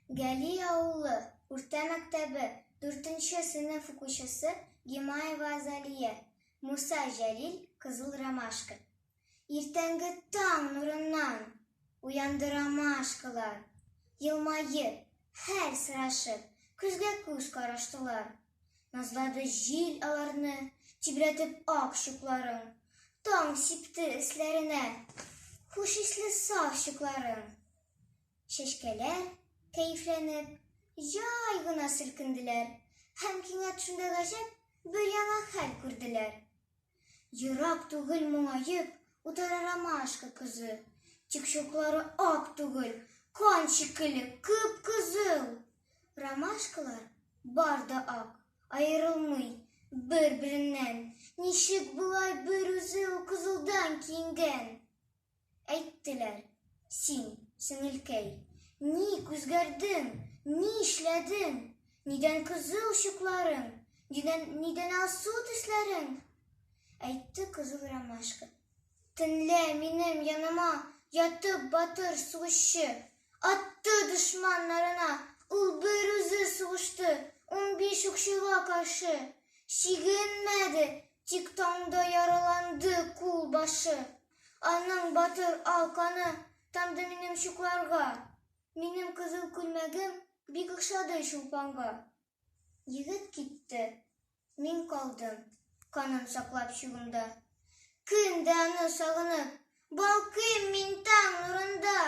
Гәли ауылы урта мәктәбе 4-нче сыйныф укучысы Гимаева Азалия, Муса Җәлил кызыл ромашка. Иртәнге таң нурыннан уянды ромашкалар. Елмайып, хәл сорашып, күзгә күз караштылар. Назлады җил аларны, тибрәтеп ак чукларын. Таң сипте эсләренә, хуш исле саф чукларын. Чәчкәләр кәефләнеп, җай гына селкенделәр, һәм кинәт шунда гаҗәп бер яңа хәл күрделәр. Ерак түгел моңаеп утыра ромашка кызы, тик чуклары ак түгел, кан шикелле кып-кызыл. Ромашкалар бар да ак, аерылмый бер-береннән. Ничек болай бер үзе ул кызылдан киенгән? Әйттеләр: син, сеңелкәй, ни күзгәрдең, ни эшләдең? Нидән кызыл чукларың, нидән алсу төсләрең? Әйтте кызыл ромашка: төнлә минем яныма ятып батыр сугышчы. Атты дошманнарына, ул бер үзе сугышты 15 укчыга каршы. Чигенмәде, тик таңда яраланды кул башы. Аның батыр алканы тамды минем чукларга. Минем кызыл күлмәгем бик охшады чулпанга. Егет китте, мин калдым, каным саклап чугымда. Көн дә аны сагынып, балкыйм мин таң нурында.